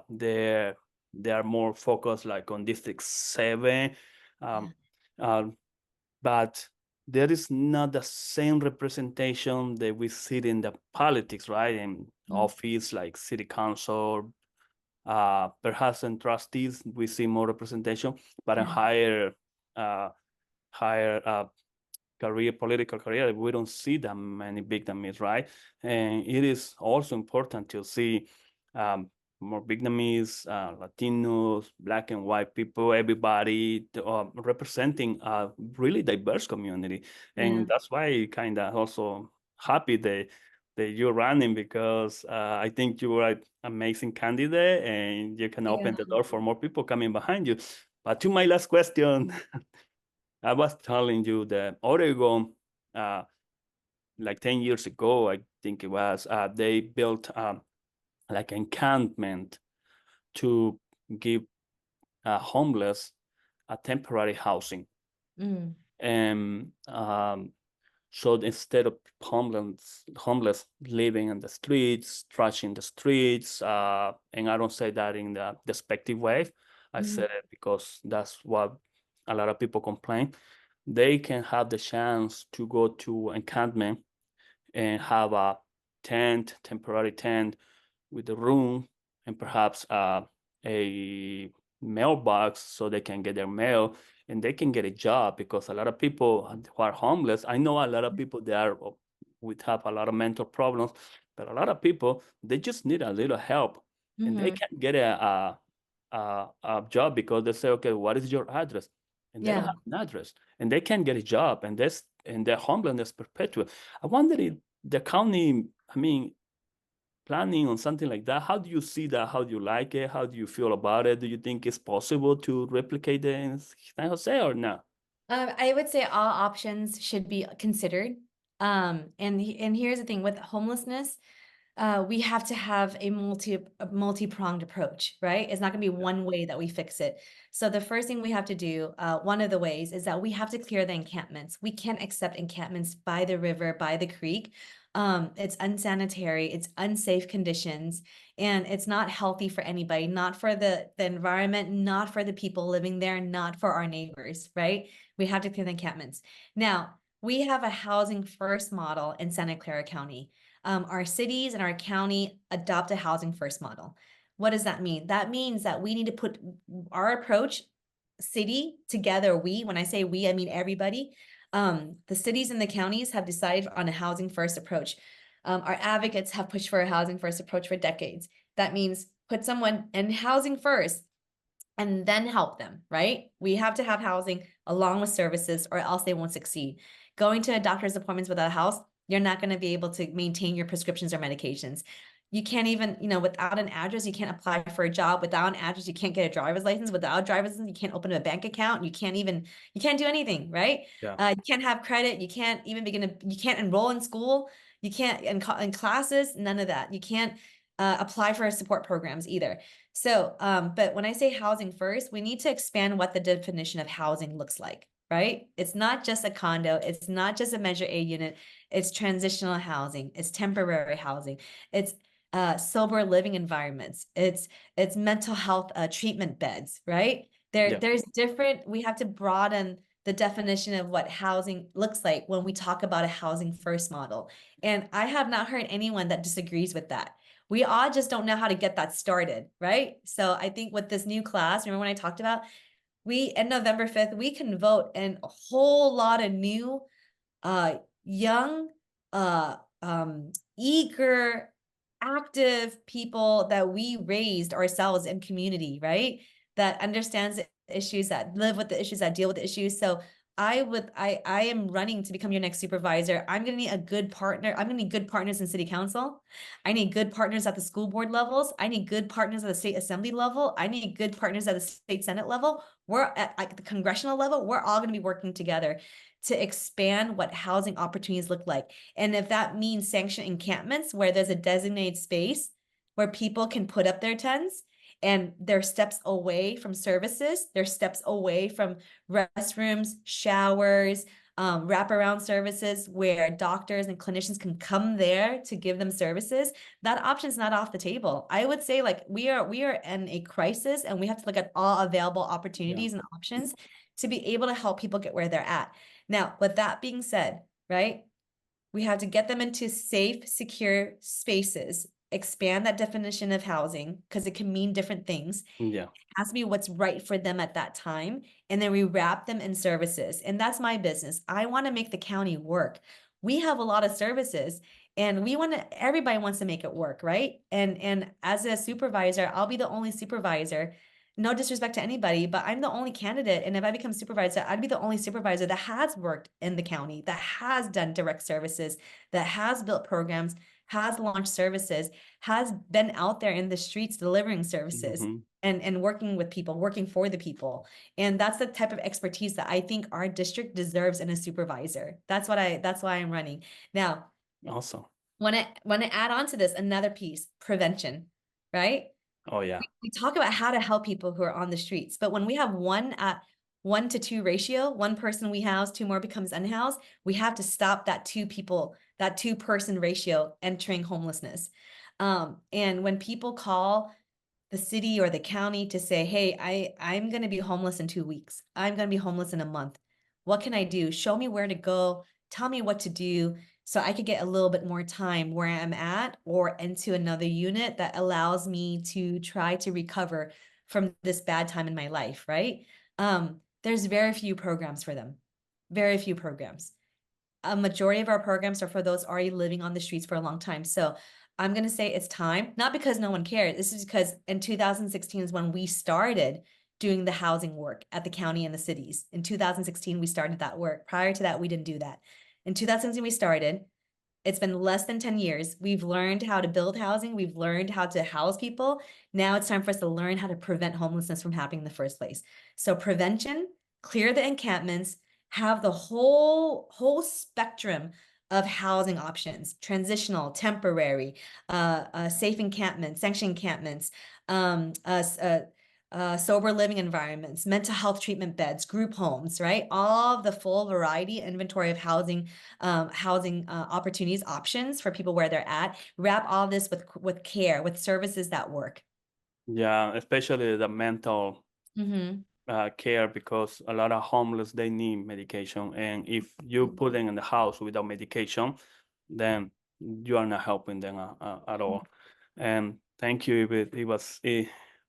they are more focused like on District 7. Yeah. Um, uh, but there is not the same representation that we see in the politics, right? In Mm, office like city council, perhaps in trustees, we see more representation, but in yeah. uh, higher political career, we don't see that many Vietnamese, right? And it is also important to see um, more Vietnamese, Latinos, black and white people, everybody representing a really diverse community. Yeah. And that's why kind of also happy that you're running, because I think you are an amazing candidate and you can Yeah. open the door for more people coming behind you. But to my last question, I was telling you that Oregon, uh, like 10 years ago, I think it was, they built like encampment to give homeless a temporary housing. Mm, And so instead of homeless living in the streets, trashing the streets, and I don't say that in the despective way, I mhm, said it because that's what a lot of people complain. They can have the chance to go to encampment and have a temporary tent with a room and perhaps a mailbox so they can get their mail and they can get a job, because a lot of people who are homeless, I know a lot of people there would have a lot of mental problems, but a lot of people, they just need a little help and they mhm, can get a job because they say, okay, what is your address? and they don't Yeah. have an address, and they can't get a job, and their homelessness perpetual. I wonder if the county, I mean, planning on something like that. How do you see that? How do you like it? How do you feel about it? Do you think it's possible to replicate it in San Jose or not? I would say all options should be considered. And here's the thing with homelessness, we have to have a multi-pronged approach, right? It's not going to be one way that we fix it. So the first thing we have to do, one of the ways is that we have to clear the encampments. We can't accept encampments by the river, by the creek. It's unsanitary, it's unsafe conditions, and it's not healthy for anybody, not for the environment, not for the people living there, not for our neighbors, right? We have to clear the encampments. Now, we have a housing first model in Santa Clara County. Our cities and our county adopt a housing first model. What does that mean? That means that we need to put our approach, city together. When I say we, I mean everybody. The cities and the counties have decided on a housing first approach. Our advocates have pushed for a housing first approach for decades. That means put someone in housing first and then help them, right? We have to have housing along with services or else they won't succeed. Going to a doctor's appointments without a house, you're not going to be able to maintain your prescriptions or medications. You can't even, without an address, you can't apply for a job. Without an address, you can't get a driver's license. Without a driver's license, you can't open a bank account. You can't do anything, right? Yeah. You can't have credit. You can't even you can't enroll in school. You can't in classes, none of that. You can't apply for support programs either. So, but when I say housing first, we need to expand what the definition of housing looks like, right? It's not just a condo. It's not just a Measure A unit. It's transitional housing. It's temporary housing. It's sober living environments. It's mental health treatment beds, right? Yeah. There's different, we have to broaden the definition of what housing looks like when we talk about a housing first model. And I have not heard anyone that disagrees with that. We all just don't know how to get that started, right? So I think with this new class, remember when I talked about, we, in November 5th, we can vote in a whole lot of new, young, eager, active people that we raised ourselves in community, right? That understands the issues, that live with the issues, that deal with the issues. So I am running to become your next supervisor. I'm gonna need a good partner. I'm gonna need good partners in city council. I need good partners at the school board levels. I need good partners at the state assembly level. I need good partners at the state senate level. We're at like the congressional level. We're all gonna be working together to expand what housing opportunities look like. And if that means sanction encampments where there's a designated space where people can put up their tents and they're steps away from services, they're steps away from restrooms, showers, wraparound services where doctors and clinicians can come there to give them services, that option is not off the table. I would say like we are in a crisis and we have to look at all available opportunities and options to be able to help people get where they're at. Now, with that being said, right, we have to get them into safe, secure spaces, expand that definition of housing because it can mean different things. Yeah. It has to be what's right for them at that time. And then we wrap them in services. And that's my business. I want to make the county work. We have a lot of services and everybody wants to make it work, right? And as a supervisor, I'll be the only supervisor. No disrespect to anybody, but I'm the only candidate. And if I become supervisor, I'd be the only supervisor that has worked in the county, that has done direct services, that has built programs, has launched services, has been out there in the streets delivering services and working with people, working for the people. And that's the type of expertise that I think our district deserves in a supervisor. That's why I'm running. Now, Awesome. want to add on to this another piece, prevention, right? Oh yeah. We talk about how to help people who are on the streets, but when we have 1:2 ratio, one person we house, two more becomes unhoused, we have to stop that that 2-person ratio entering homelessness. And when people call the city or the county to say, hey, I'm going to be homeless in 2 weeks. I'm going to be homeless in a month. What can I do? Show me where to go. Tell me what to do so I could get a little bit more time where I'm at or into another unit that allows me to try to recover from this bad time in my life, right? There's very few programs for them. Very few programs. A majority of our programs are for those already living on the streets for a long time. So I'm going to say it's time, not because no one cares. This is because in 2016 is when we started doing the housing work at the county and the cities. In 2016, we started that work. Prior to that, we didn't do that. In 2016, we started. It's been less than 10 years. We've learned how to build housing. We've learned how to house people. Now it's time for us to learn how to prevent homelessness from happening in the first place. So prevention, clear the encampments, have the whole spectrum of housing options, transitional, temporary, safe encampments, sanctioned encampments, sober living environments, mental health treatment beds, group homes, right? All of the full variety inventory of housing opportunities, options for people where they're at. Wrap all this with care, with services that work. Yeah, especially the mental Mm-hmm. care, because a lot of homeless, they need medication, and if you put them in the house without medication, then you are not helping them at all. And thank you. It was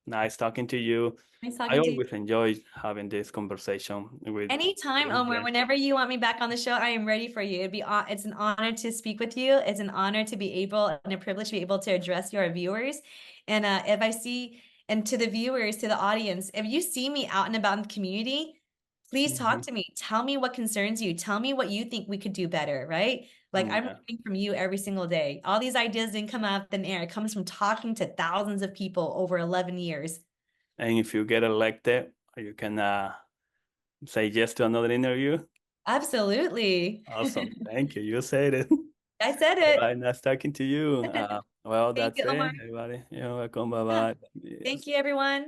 nice talking to you. Nice I talking to you. always enjoy having this conversation with Anytime, Omar, whenever you want me back on the show, I am ready for you. It's an honor to speak with you. It's an honor to be able and a privilege to be able to address your viewers. And if I see, and to the viewers, to the audience, if you see me out and about in the community, please talk to me. Tell me what concerns you. Tell me what you think we could do better, right? Like I'm Yeah. learning from you every single day. All these ideas didn't come out of thin air. It comes from talking to thousands of people over 11 years. And if you get elected, you can say yes to another interview. Absolutely. Awesome. Thank you. You said it. I said All it. right, nice talking to you. Well, Thank that's you, it, Omar. everybody. You're welcome. Yeah. Bye-bye. Thank you, everyone.